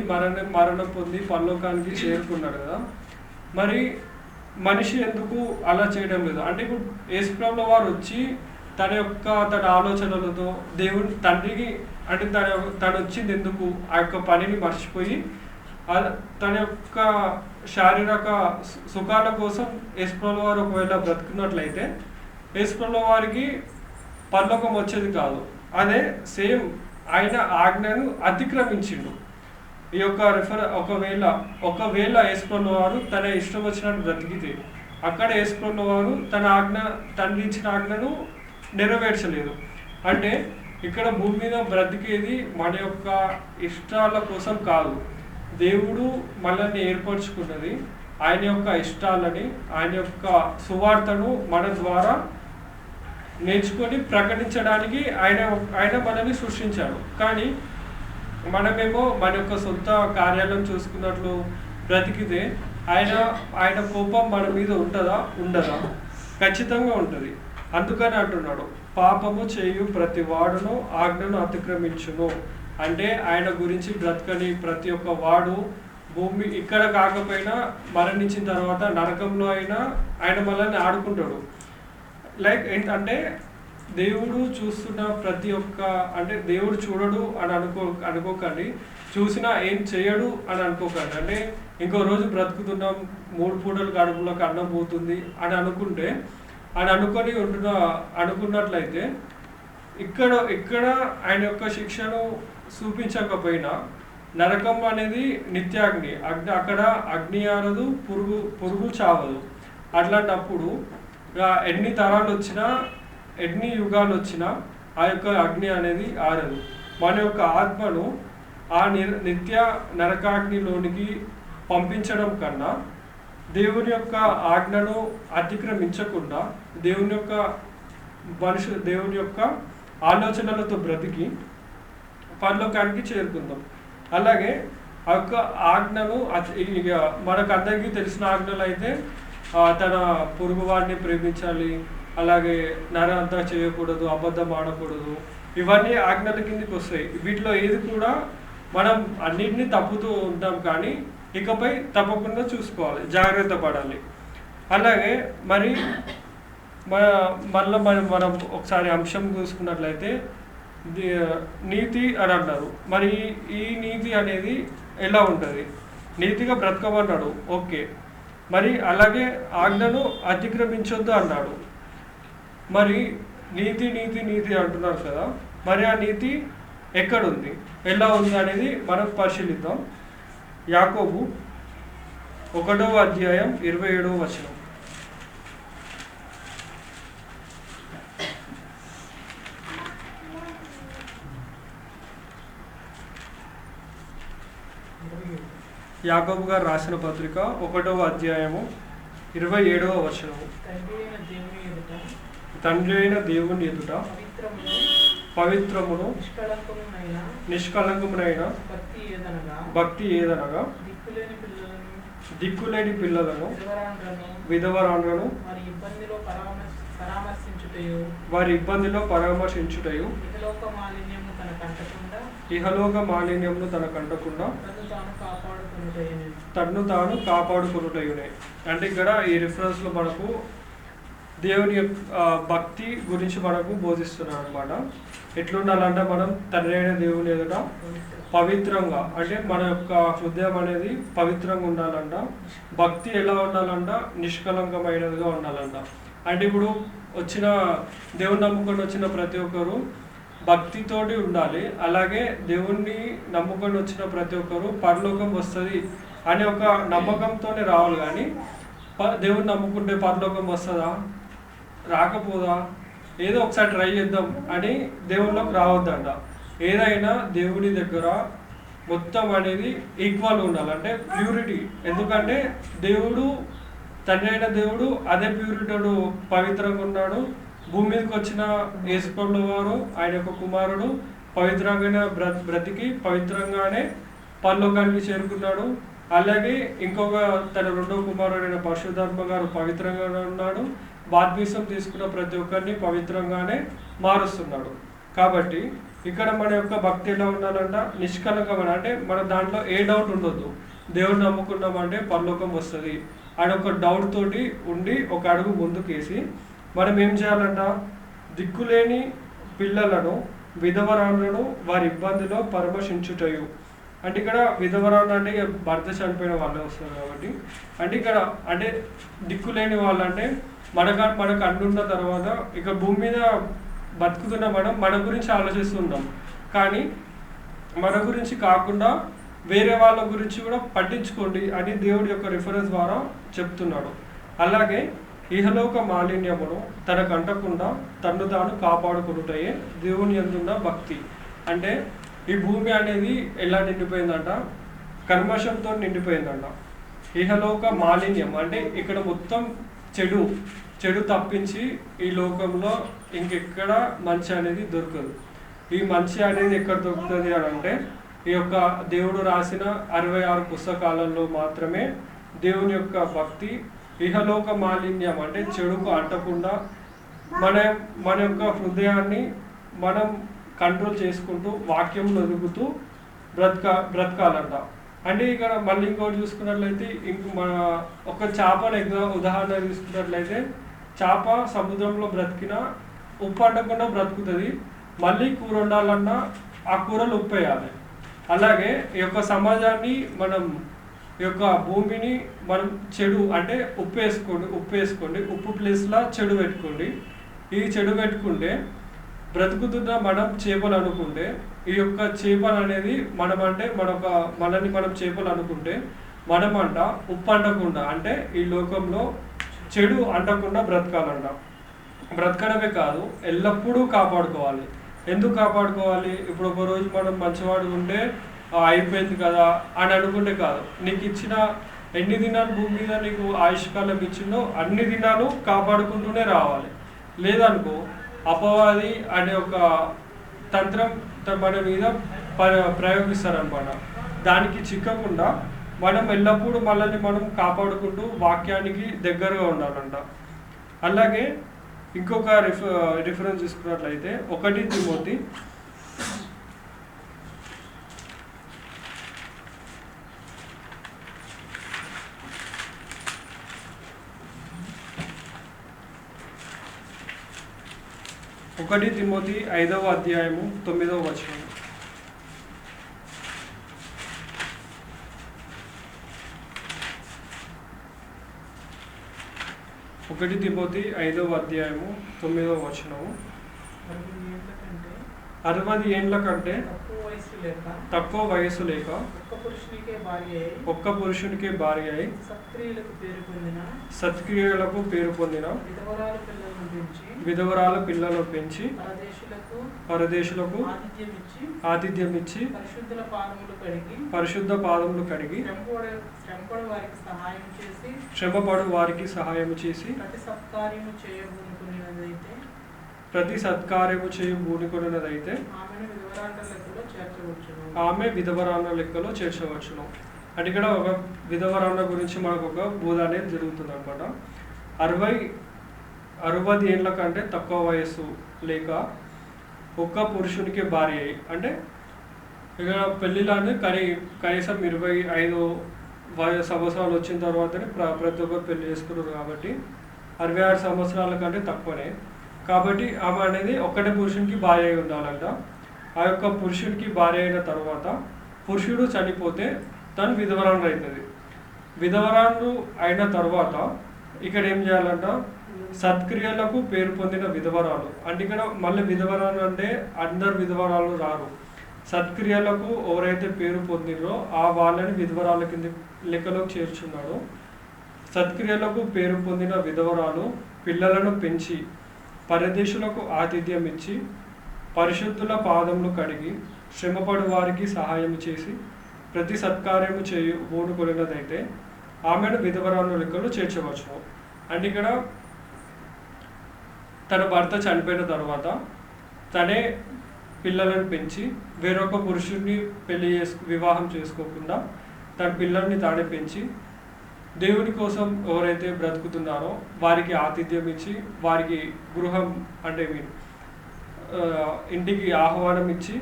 మరణం పొంది పరలోకానికి చేరుకున్నాడు కదా. మరి మనిషి ఎందుకు అలా చేయడం లేదు అంటే, ఇప్పుడు యేసుప్రభుల వారు వచ్చి తన ఆలోచనలతో దేవుని తండ్రికి అంటే తను వచ్చింది ఎందుకు, ఆ యొక్క పనిని మర్చిపోయి తన యొక్క శారీరక సుఖాల కోసం యేసుప్రభుల వారు ఒకవేళ బ్రతుకున్నట్లయితే యేసుప్రభుల వారికి పరలోకం వచ్చేది కాదు. అదే సేమ్ ఆయన ఆజ్ఞను అతిక్రమించిండు. ఈ యొక్క ఒకవేళ యేసుప్రభుల వారు తన ఇష్టం వచ్చినట్టు బ్రతికితే అక్కడ యేసుప్రభుల వారు తండ్రి ఇచ్చిన ఆజ్ఞను నెరవేర్చలేదు. అంటే ఇక్కడ భూమి మీద బ్రతికేది మన యొక్క ఇష్టాల కోసం కాదు. దేవుడు మనల్ని ఏర్పరచుకున్నది ఆయన యొక్క ఇష్టాలని, ఆయన యొక్క సువార్తను మన ద్వారా నేర్చుకొని ప్రకటించడానికి ఆయన మనల్ని సృష్టించాడు. కానీ మనమేమో మన యొక్క సొంత కార్యాలను చూసుకున్నట్లు బ్రతికితే ఆయన కోపం మన మీద ఉండదా? ఖచ్చితంగా ఉంటుంది. అందుకని అంటున్నాడు, పాపము చేయు ప్రతి వాడును ఆజ్ఞను అతిక్రమించును. అంటే ఆయన గురించి బ్రతకని ప్రతి ఒక్క వాడు భూమి ఇక్కడ కాకపోయినా మరణించిన తర్వాత నరకంలో అయినా ఆయన మనల్ని ఆడుకుంటాడు. లైక్ ఏంటంటే దేవుడు చూస్తున్న ప్రతి ఒక్క అంటే దేవుడు చూడడు అని అనుకోకండి, చూసినా ఏం చేయడు అని అనుకోకండి. అంటే ఇంకో రోజు బ్రతుకుతున్నాం, 3 పూటలు కడుపులోకి అన్నం పోతుంది అని అనుకున్నట్లయితే ఇక్కడ ఆయన యొక్క శిక్షను చూపించకపోయినా నరకం అనేది నిత్యాగ్ని, అక్కడ అగ్ని ఆరదు, పురుగు చావదు. అట్లాంటప్పుడు ఎన్ని తరాలు వచ్చినా ఎన్ని యుగాలు వచ్చినా ఆ యొక్క అగ్ని అనేది ఆరదు. మన యొక్క ఆత్మను ఆ నిత్య నరకాగ్నిలోనికి పంపించడం కన్నా దేవుని యొక్క ఆజ్ఞను అతిక్రమించకుండా దేవుని యొక్క ఆలోచనలతో బ్రతికి పరలోకానికి చేరుకుందాం. అలాగే ఆ యొక్క ఆజ్ఞను మనకు అందరికీ తెలిసిన ఆజ్ఞలు అయితే తన పొరుగు వారిని ప్రేమించాలి, అలాగే నరహంత చేయకూడదు, అబద్ధం ఆడకూడదు, ఇవన్నీ ఆజ్ఞల కిందకి వస్తాయి. వీటిలో ఏది కూడా మనం అన్నింటినీ తప్పుతూ ఉంటాం, కానీ ఇకపై తప్పకుండా చూసుకోవాలి, జాగ్రత్త పడాలి. అలాగే మనం ఒకసారి అంశం చూసుకున్నట్లయితే నీతి అని అన్నారు. మరి ఈ నీతి అనేది ఎలా ఉంటుంది? నీతిగా బ్రతకమన్నాడు, ఓకే. మరి అలాగే ఆజ్ఞను అతిక్రమించొద్దు అన్నాడు. మరి నీతి నీతి నీతి అంటున్నారు కదా, మరి ఆ నీతి ఎక్కడుంది, ఎలా ఉంది అనేది మనం పరిశీలిద్దాం. యాకోబు 1వ అధ్యాయం 27వ వచనం. యాకోబు గారు రాసిన పత్రిక 1వ అధ్యాయము 27వ వచనము. తండ్రి అయిన దేవుని ఎదుట పవిత్రమును నిష్కళంకమునైన భక్తి ఏదనగా దిక్కులేని పిల్లలను విధవరాండ్రను వారి ఇబ్బందిలో పరామర్శించుటయు ఇహలోక మాలిన్యమును తన కంటకుండా తన్ను తాను కాపాడుకొనుటయునే. అంటే ఇక్కడ ఈ రిఫరెన్స్ లో మనకు దేవుని భక్తి గురించి మనకు బోధిస్తున్నాడు అనమాట. ఎట్లుండాలంటే మనం తండ్రి అయిన దేవుని ఎదుట పవిత్రంగా, అంటే మన యొక్క హృదయం అనేది పవిత్రంగా ఉండాలంట. భక్తి ఎలా ఉండాలంట, నిష్కలంకమైనదిగా ఉండాలంట. అంటే ఇప్పుడు వచ్చిన దేవుని నమ్ముకొని వచ్చిన ప్రతి ఒక్కరు భక్తితోటి ఉండాలి. అలాగే దేవుణ్ణి నమ్ముకొని వచ్చిన ప్రతి ఒక్కరు పరలోకం వస్తుంది అనే ఒక నమ్మకంతోనే రావాలి. కానీ దేవుణ్ణి నమ్ముకుంటే పరలోకం వస్తుందా, రాకపోదా, ఏదో ఒకసారి ట్రై చేద్దాం అని దేవుళ్ళకి రావద్దంట. ఏదైనా దేవుని దగ్గర మొత్తం అనేది ఈక్వల్ ఉండాలి, అంటే ప్యూరిటీ. ఎందుకంటే దేవుడు, తండ్రి అయిన దేవుడు అదే ప్యూరిటీడు పవిత్రంగా ఉన్నాడు. భూమి మీదకి వచ్చిన యేసుప్రభుల వారు, ఆయన యొక్క కుమారుడు పవిత్రంగా బ్రతికి పవిత్రంగానే పరలోకానికి చేరుకున్నాడు. అలాగే ఇంకొక తన రెండవ కుమారుడైన పరిశుద్ధాత్మ గారు పవిత్రంగానే ఉన్నాడు. బాప్తిసం తీసుకున్న ప్రతి ఒక్కరిని పవిత్రంగానే మారుస్తున్నాడు. కాబట్టి ఇక్కడ మన యొక్క భక్తి ఎలా ఉండాలంట, నిష్కలంకమైన, అంటే మన దాంట్లో ఏ డౌట్ ఉండొద్దు. దేవుడిని నమ్ముకున్నామంటే పరలోకం వస్తుంది అని ఒక డౌట్ తోటి ఉండి ఒక అడుగు ముందుకేసి మనం ఏం చేయాలంట, దిక్కులేని పిల్లలను విధవరాలను వారి ఇబ్బందిలో పరామర్శించుటయు. అంటే ఇక్కడ విధవరాలు అంటే భర్త చనిపోయిన వాళ్ళే వస్తారు కాబట్టి, అంటే ఇక్కడ అంటే దిక్కులేని వాళ్ళు అంటే మనకు అంటున్న తర్వాత ఇక భూమి మీద బతుకుతున్న మనం మన గురించి ఆలోచిస్తున్నాం. కానీ మన గురించి కాకుండా వేరే వాళ్ళ గురించి కూడా పట్టించుకోండి అని దేవుడి యొక్క రిఫరెన్స్ ద్వారా చెప్తున్నాడు. అలాగే ఇహలోక మాలిన్యమును తనకు అంటకుండా తన్ను తాను కాపాడుకుంటాయే దేవుని యందున్న భక్తి. అంటే ఈ భూమి అనేది ఎలా నిండిపోయిందంట, కల్మషంతో నిండిపోయిందంట. ఇహలోక మాలిన్యం అంటే ఇక్కడ మొత్తం చెడు తప్పించి ఈ లోకంలో ఇంకెక్కడ మంచి అనేది దొరకదు. ఈ మంచి అనేది ఎక్కడ దొరుకుతుంది అని అంటే ఈ యొక్క దేవుడు రాసిన 66 పుస్తకాలలో మాత్రమే దేవుని యొక్క భక్తి, ఇహలోక మాలిన్యం అంటే చెడుకు అంటకుండా మన యొక్క హృదయాన్ని మనం కంట్రోల్ చేసుకుంటూ వాక్యంలో ఎదుగుతూ బ్రతకాలంట. అంటే ఇక్కడ మళ్ళీ ఇంకోటి చూసుకున్నట్లయితే మన ఒక చేపను ఉదాహరణ తీసుకున్నట్లయితే చేప సముద్రంలో బ్రతికిన ఉప్పు అంటకుండా బ్రతుకుతుంది. మళ్ళీ కూర వండాలన్నా ఆ కూరలు ఉప్పు వేయాలి. అలాగే ఈ యొక్క సమాజాన్ని మనం ఈ యొక్క భూమిని మనం చెడు అంటే ఉప్పు వేసుకోండి, ఉప్పు ప్లేస్లో చెడు పెట్టుకోండి. ఈ చెడు పెట్టుకుంటే బ్రతుకుతున్న మనం చేపలు అనుకుంటే ఈ యొక్క చేపలు అనేది మనల్ని మనం చేపలు అనుకుంటే మనమంట ఉప్పు అంటకుండా, అంటే ఈ లోకంలో చెడు అంటకుండా బ్రతకాలంట. బ్రతకడమే కాదు, ఎల్లప్పుడూ కాపాడుకోవాలి. ఎందుకు కాపాడుకోవాలి? ఇప్పుడు ఒక రోజు మనం మంచివాడు ఉంటే అయిపోయింది కదా అని అనుకుంటే కాదు. నీకు ఇచ్చిన ఎన్ని దినాలు భూమి మీద నీకు ఆయుష్కాలం ఇచ్చిందో అన్ని దినాలు కాపాడుకుంటూనే రావాలి. లేదనుకో అపవాది అనే ఒక తంత్రం మన మీద ప్రయోగిస్తారనమాట. దానికి చిక్కకుండా మనం ఎల్లప్పుడూ మనల్ని మనం కాపాడుకుంటూ వాక్యానికి దగ్గరగా ఉండాలంట. అలాగే ఇంకొక రిఫరెన్స్ తీసుకున్నట్లయితే 1 తిమోతి 5వ అధ్యాయము 9వ వచనం. 1 తిమోతి 5వ అధ్యాయము 9వ వచనము. 60 ఏండ్ల కంటే తక్కువ వయస్సు లేక ఒక్క పురుషునికే భార్య అయి సత్క్రియలకు పేరు పొందిన విధవరాల పిల్లలను పెంచి పరదేశులకు ఆతిథ్యం ఇచ్చి పరిశుద్ధ పాదములు కడిగి శ్రమపడు వారికి సహాయం చేసి ప్రతి సత్కార్యము చేయ బూనుకున్నదైతే ఆమె విధవరాన్న లెక్కలో చేర్చవచ్చును. అంటే ఇక్కడ ఒక విధవరాన్న గురించి మనకు ఒక బోధ అనేది జరుగుతుంది అనమాట. 60 ఏళ్ళ కంటే తక్కువ వయస్సు లేక ఒక్క పురుషునికి భార్య అయి, అంటే ఇక్కడ పెళ్ళిళ్ళని కనీసం 25 సంవత్సరాలు వచ్చిన తర్వాతనే ప్రతి ఒక్కరు పెళ్లి చేసుకున్నారు కాబట్టి 66 సంవత్సరాల కంటే తక్కువనే. కాబట్టి ఆమె అనేది ఒక్కటే పురుషునికి భార్య అయి ఉండాలంట. ఆ యొక్క పురుషునికి భార్య అయిన తర్వాత పురుషుడు చనిపోతే తను విధవరాలు అవుతుంది. విధవరాలు అయిన తర్వాత ఇక్కడ ఏం చేయాలంట, సత్క్రియలకు పేరు పొందిన విధవరాలు. అంటే ఇక్కడ మళ్ళీ విధవరాలు అంటే అందరు విధవరాలు రారు. సత్క్రియలకు ఎవరైతే పేరు పొందినో ఆ వాళ్ళని విధవరాల కింద లెక్కలోకి చేర్చున్నాడు. సత్క్రియలకు పేరు పొందిన విధవరాలు పిల్లలను పెంచి పరదేశులకు ఆతిథ్యం ఇచ్చి పరిశుద్ధుల పాదములు కడిగి శ్రమపడు వారికి సహాయం చేసి ప్రతి సత్కార్యము చేయు బూనుకొనినదైతే ఆమెను విధవరాలు లెక్కలో చేర్చవచ్చు. అంటే ఇక్కడ తన భర్త చనిపోయిన తర్వాత తనే పిల్లలను పెంచి వేరొక పురుషుడిని వివాహం చేసుకోకుండా తన పిల్లల్ని తానే పెంచి దేవుని కోసం ఎవరైతే బ్రతుకుతున్నారో వారికి ఆతిథ్యం ఇచ్చి వారికి గృహం అంటే ఇంటికి ఆహ్వానం ఇచ్చి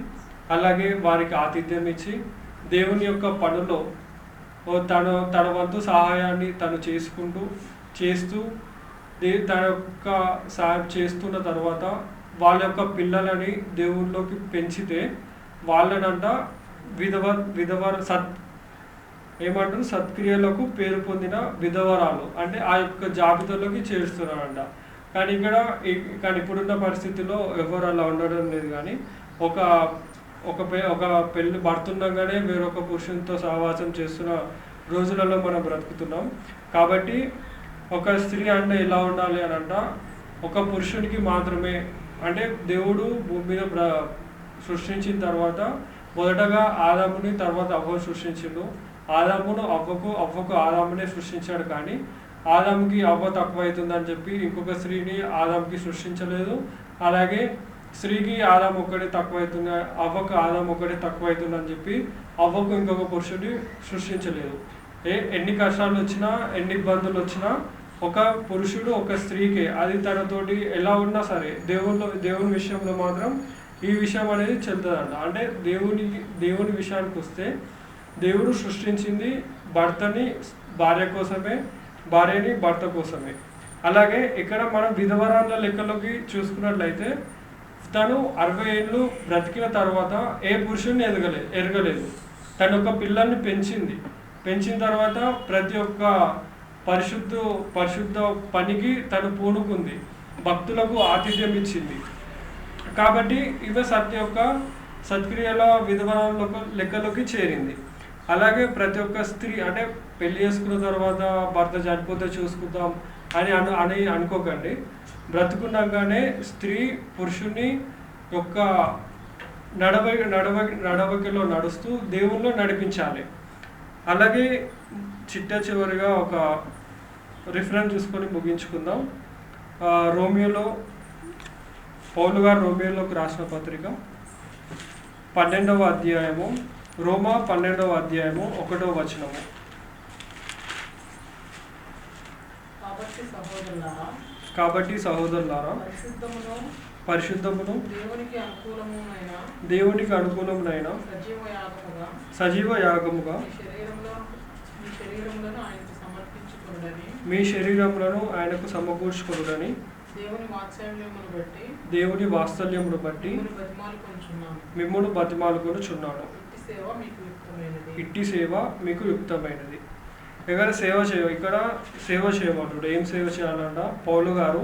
అలాగే వారికి ఆతిథ్యం ఇచ్చి దేవుని యొక్క పనులో తన వంతు సహాయాన్ని తను చేస్తూ తన యొక్క సహాయం చేస్తున్న తర్వాత వాళ్ళ యొక్క పిల్లలని దేవుళ్ళలోకి పెంచితే వాళ్ళనంట ఏమంటారు సత్క్రియలకు పేరు పొందిన విధవరాలు అంటే ఆ యొక్క జాబితాలోకి చేరుస్తున్నారంట. కానీ ఇప్పుడున్న పరిస్థితిలో ఎవరు అలా ఉండడం లేదు. కానీ ఒక పెళ్లి భర్తుండగానే వేరొక పురుషునితో సహవాసం చేస్తున్న రోజులలో మనం బ్రతుకుతున్నాం. కాబట్టి ఒక స్త్రీ అంటే ఎలా ఉండాలి అని అంట, ఒక పురుషునికి మాత్రమే. అంటే దేవుడు భూమి మీద సృష్టించిన తర్వాత మొదటగా ఆదాముని తర్వాత అవ్వను సృష్టించిండు. ఆదామును అవ్వకు ఆదామునే సృష్టించాడు. కానీ ఆదాముకి అవ్వ తక్కువ అవుతుందని చెప్పి ఇంకొక స్త్రీని ఆదాముకి సృష్టించలేదు. అలాగే స్త్రీకి ఆదాం ఒక్కడే తక్కువ అవుతుంది, అవ్వకు ఆదాం ఒక్కడే తక్కువ అవుతుందని చెప్పి అవ్వకు ఇంకొక పురుషుడిని సృష్టించలేదు. ఎన్ని కష్టాలు వచ్చినా ఎన్ని ఇబ్బందులు వచ్చినా ఒక పురుషుడు ఒక స్త్రీకి అది తనతోటి ఎలా ఉన్నా సరే దేవుని విషయంలో మాత్రం ఈ విషయం అనేది చెల్తుందంట. అంటే దేవుని విషయానికి వస్తే దేవుడు సృష్టించింది భర్తని భార్య కోసమే, భార్యని భర్త కోసమే. అలాగే ఇక్కడ మనం విధవరాల లెక్కలోకి చూసుకున్నట్లయితే తను 60 ఏళ్ళు బ్రతికిన తర్వాత ఏ పురుషుడిని ఎరగలేదు. తను ఒక పిల్లల్ని పెంచిన తర్వాత ప్రతి ఒక్క పరిశుద్ధ పనికి తను పూనుకుంది, భక్తులకు ఆతిథ్యం ఇచ్చింది. కాబట్టి ఇవే సత్క్రియల విధవరాల లెక్కలోకి చేరింది. అలాగే ప్రతి ఒక్క స్త్రీ అంటే పెళ్లి చేసుకున్న తర్వాత భర్త చనిపోతే చూసుకుందాం అని అనుకోకండి. బ్రతుకున్నాగానే స్త్రీ పురుషుని యొక్క నడవడికలో నడుస్తూ దేవుల్లో నడిపించాలి. అలాగే చివరిగా ఒక రిఫరెన్స్ చూసుకొని ముగించుకుందాం. పౌలు గారు రోమియోలోకి రాసిన పత్రిక 12వ అధ్యాయము, రోమా 12వ అధ్యాయము 1వ వచనము. కాబట్టి సహోదరులారా పరిశుద్ధమును దేవునికి అనుకూలమునైన సజీవ యాగముగా మీ శరీరములను ఆయనకు సమకూర్చుకొనుడని దేవుని వాత్సల్యమును బట్టి మిమ్మును బతిమాలుకొనుచున్నాను. ఇట్టి సేవ మీకు యుక్తమైనది. ఇక్కడ సేవ చేయమంటాడు. ఏం సేవ చేయాలంట? పౌలు గారు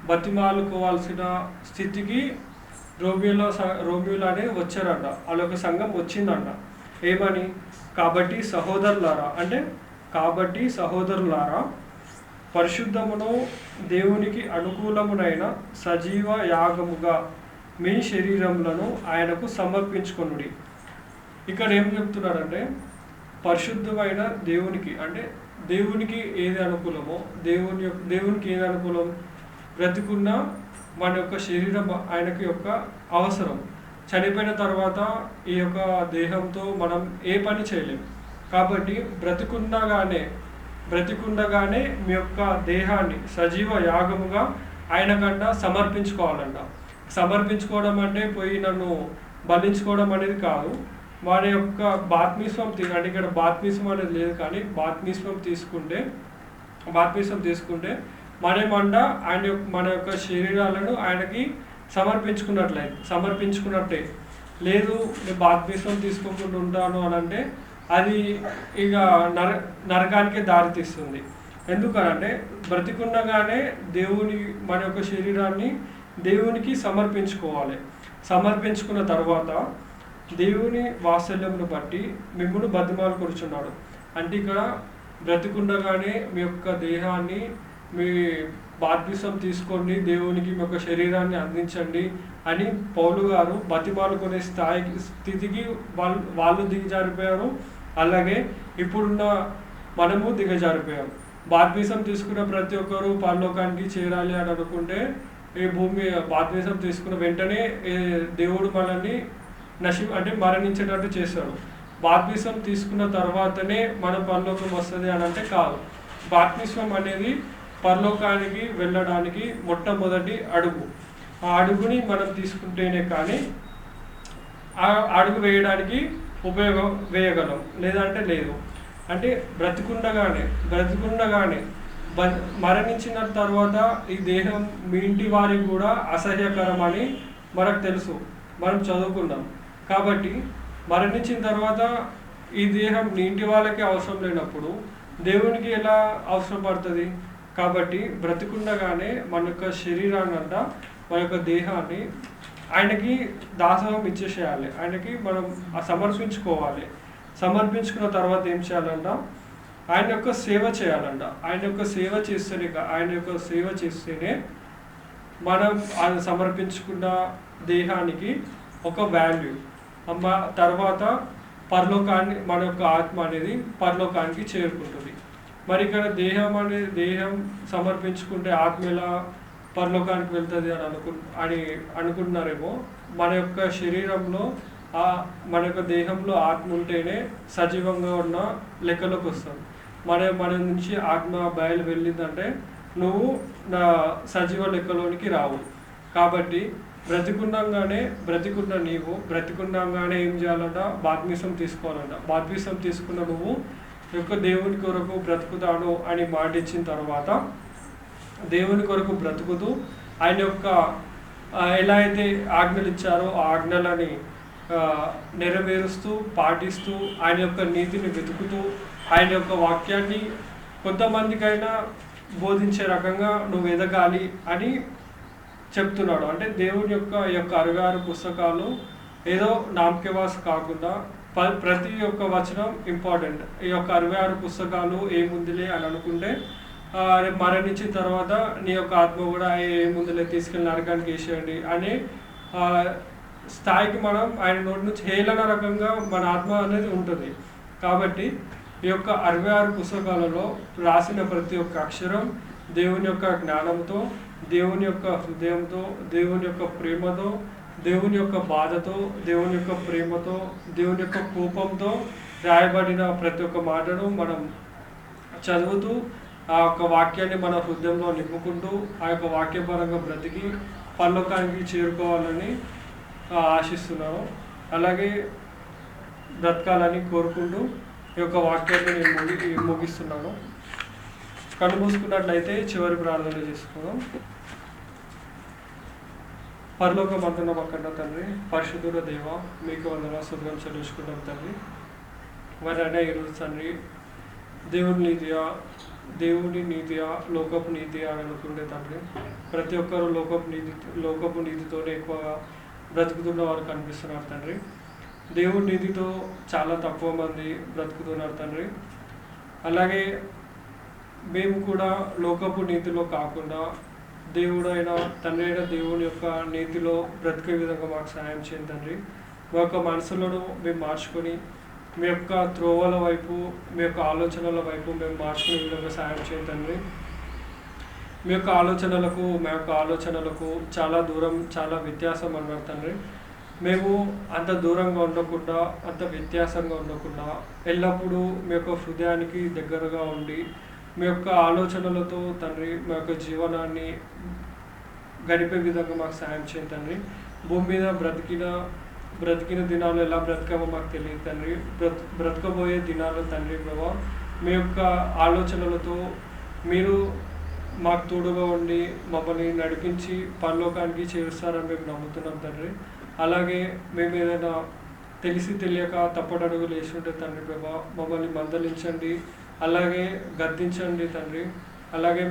బతిమాలుకోవాల్సిన స్థితికి రోమియోలు అనే వచ్చారంట, వాళ్ళ యొక్క సంఘం వచ్చిందంట. ఏమని? కాబట్టి సహోదరులారా పరిశుద్ధమును దేవునికి అనుకూలమునైన సజీవ యాగముగా మీ శరీరములను ఆయనకు సమర్పించుకొనుడి. ఇక్కడ ఏం చెప్తున్నాడంటే, పరిశుద్ధమైన దేవునికి, అంటే దేవునికి ఏది అనుకూలమో, దేవునికి ఏది అనుకూలం? బ్రతికున్న మన యొక్క శరీరం ఆయనకి యొక్క అవసరం. చనిపోయిన తర్వాత ఈ యొక్క దేహంతో మనం ఏ పని చేయలేం. కాబట్టి బ్రతికుండగానే మీ యొక్క దేహాన్ని సజీవ యాగముగా ఆయనకంట సమర్పించుకోవాలంట. సమర్పించుకోవడం అంటే పోయి నన్ను బలించుకోవడం అనేది కాదు. వారి యొక్క బాప్తిస్మం అంటే ఇక్కడ బాప్తిస్మం అనేది లేదు, కానీ బాప్తిస్మం తీసుకుంటే మనమంట మన యొక్క శరీరాలను ఆయనకి సమర్పించుకున్నట్టే. లేదు నేను బాప్తిస్మం తీసుకోకుండా ఉంటాను అని అంటే అది ఇక నరకానికే దారితీస్తుంది. ఎందుకనంటే బ్రతికుండగానే మన యొక్క శరీరాన్ని దేవునికి సమర్పించుకోవాలి. సమర్పించుకున్న తర్వాత దేవుని వాత్సల్యమును బట్టి మిమ్మును బతిమాలుకొనుచున్నాడు. అంటే ఇక్కడ బ్రతికుండగానే మీ యొక్క దేహాన్ని మీ బాప్తిసం తీసుకోండి, దేవునికి మీ యొక్క శరీరాన్ని అందించండి అని పౌలు గారు బతిమాలుకునే స్థితికి వాళ్ళు దిగజారిపోయారు. అలాగే ఇప్పుడున్న మనము దిగజారిపోయాం. బాప్తిసం తీసుకున్న ప్రతి ఒక్కరూ పరలోకానికి చేరాలి అని అనుకుంటే ఈ భూమి బాప్తిసం తీసుకున్న వెంటనే దేవుడు మనల్ని అంటే మరణించేటట్టు చేస్తాడు. బాప్తిసం తీసుకున్న తర్వాతనే మనం పరలోకం వస్తుంది అని అంటే కాదు. బాప్తిస్మం అనేది పరలోకానికి వెళ్ళడానికి మొట్టమొదటి అడుగు. ఆ అడుగుని మనం తీసుకుంటేనే కానీ ఆ అడుగు వేయడానికి వేయగలం, లేదంటే లేదు. అంటే బ్రతికుండగానే మరణించిన తర్వాత ఈ దేహం మీ ఇంటి వారికి కూడా అసహ్యకరం అని మనకు తెలుసు, మనం చదువుకున్నాం. కాబట్టి మరణించిన తర్వాత ఈ దేహం నీ ఇంటి వాళ్ళకి అవసరం లేనప్పుడు దేవునికి ఎలా అవసరం పడుతుంది? కాబట్టి బ్రతికుండగానే మన యొక్క శరీరాన్ని మన యొక్క దేహాన్ని ఆయనకి దాసోహం ఇచ్చేసేయాలి. ఆయనకి మనం సమర్పించుకోవాలి. సమర్పించుకున్న తర్వాత ఏం చేయాలంట? ఆయన యొక్క సేవ చేయాలంట. ఆయన యొక్క సేవ చేస్తేనే మనం ఆయన సమర్పించుకున్న దేహానికి ఒక వాల్యూ. తర్వాత మన యొక్క ఆత్మ అనేది పరలోకానికి చేరుకుంటుంది. మరి ఇక్కడ దేహం సమర్పించుకుంటే ఆత్మ ఎలా పరలోకానికి వెళ్తుంది అని అనుకుంటున్నారేమో. మన యొక్క శరీరంలో మన యొక్క దేహంలో ఆత్మ ఉంటేనే సజీవంగా ఉన్న లెక్కలోకి వస్తాం. మన నుంచి ఆత్మ బయలు వెళ్ళిందంటే నువ్వు నా సజీవ లెక్కలోనికి రావు. కాబట్టి బ్రతికున్నాగానే ఏం చేయాలంట? బాప్తిసం తీసుకోవాలంట. బాప్తిసం తీసుకున్న నువ్వు యొక్క దేవుని కొరకు బ్రతుకుతాడు అని మాట ఇచ్చిన తర్వాత దేవుని కొరకు బ్రతుకుతూ ఆయన యొక్క ఎలా అయితే ఆజ్ఞలు ఇచ్చారో ఆ ఆజ్ఞలని నెరవేరుస్తూ పాటిస్తూ ఆయన యొక్క నీతిని వెతుకుతూ ఆయన యొక్క వాక్యాన్ని కొంతమందికైనా బోధించే రకంగా నువ్వు ఎదగాలి అని చెప్తున్నాడు. అంటే దేవుని యొక్క 66 పుస్తకాలు ఏదో నామకేవాస్ కాకుండా ప్రతి ఒక్క వచనం ఇంపార్టెంట్. ఈ యొక్క 66 పుస్తకాలు ఏముందిలే అని అనుకుంటే మరణించిన తర్వాత నీ యొక్క ఆత్మ కూడా ఏముందిలే తీసుకెళ్ళి నరకానికి వేసేయండి అనే స్థాయికి మనం ఆయన నోటి నుంచి హేళన రకంగా మన ఆత్మ అనేది ఉంటుంది. కాబట్టి ఈ యొక్క 66 పుస్తకాలలో రాసిన ప్రతి ఒక్క అక్షరం దేవుని యొక్క జ్ఞానంతో, దేవుని యొక్క హృదయంతో, దేవుని యొక్క ప్రేమతో, దేవుని యొక్క బాధతో, దేవుని యొక్క ప్రేమతో, దేవుని యొక్క కోపంతో రాయబడిన ప్రతి ఒక్క మాటను మనం చదువుతూ ఆ యొక్క వాక్యాన్ని మన హృదయంలో నింపుకుంటూ ఆ యొక్క వాక్యపరంగా బ్రతికి పరలోకానికి చేరుకోవాలని ఆశిస్తున్నాను. అలాగే బ్రతకాలని కోరుకుంటూ ఈ యొక్క వాక్యాన్ని నేను ముగిస్తున్నాను. కళ్ళు మూసుకున్నట్లయితే చివరి ప్రార్థన చేసుకుందాం. పరలోకమందున్న మా కన్న తండ్రి, పరిశుద్ధుడ దేవ, మీకు వందన శుభ్రం చెల్లించుకుంటాం తండ్రి. మరి అయినా ఈరోజు తండ్రి దేవుని నీతియా లోకపు నీతియా అని అనుకుంటే తండ్రి, ప్రతి ఒక్కరూ లోకపు నీతితోనే ఎక్కువగా బ్రతుకుతున్న వారు కనిపిస్తున్నారు తండ్రి. దేవుడి నీతితో చాలా తక్కువ మంది బ్రతుకుతున్నారు తండ్రి. అలాగే మేము కూడా లోకపు నీతిలో కాకుండా దేవుడైన తండ్రి అయిన దేవుని యొక్క నీతిలో బ్రతికే విధంగా మాకు సహాయం చేయండి తండ్రి. మా యొక్క మనసులను మేము మార్చుకొని మీ యొక్క త్రోవల వైపు, మీ యొక్క ఆలోచనల వైపు మేము మార్చుకునే విధంగా సహాయం చేయండి తండ్రి. మీ యొక్క ఆలోచనలకు మా యొక్క ఆలోచనలకు చాలా దూరం, చాలా వ్యత్యాసం అన్నారు తండ్రి. మేము అంత దూరంగా ఉండకుండా, అంత వ్యత్యాసంగా ఉండకుండా ఎల్లప్పుడూ మీ యొక్క హృదయానికి దగ్గరగా ఉండి మీ యొక్క ఆలోచనలతో తండ్రి మా యొక్క జీవనాన్ని గడిపే విధంగా మాకు సాయం చేయండి తండ్రి. భూమి మీద బ్రతికిన దినాలు ఎలా బ్రతకామో మాకు తెలియదు తండ్రి. బ్రతకబోయే దినాలు తండ్రి ప్రభా మీ యొక్క ఆలోచనలతో మీరు మాకు తోడుగా ఉండి మమ్మల్ని నడిపించి పరలోకానికి చేరుస్తారని మేము నమ్ముతున్నాం తండ్రి. అలాగే మేము ఏదైనా తెలిసి తెలియక తప్పటడుగులు వేస్తుంటే తండ్రి ప్రభా మమ్మల్ని మందలించండి, అలాగే గద్దించండి తండ్రి. అలాగే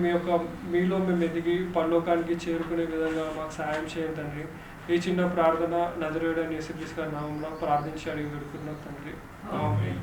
మీలో మేము ఎదిగి పరలోకానికి చేరుకునే విధంగా మాకు సహాయం చేయండి తండ్రి. ఈ చిన్న ప్రార్థన నజరేయుడైన యేసుక్రీస్తు గారి నామమున ప్రార్థించి అడిగి వేడుకున్నాం తండ్రి. ఆమేన్.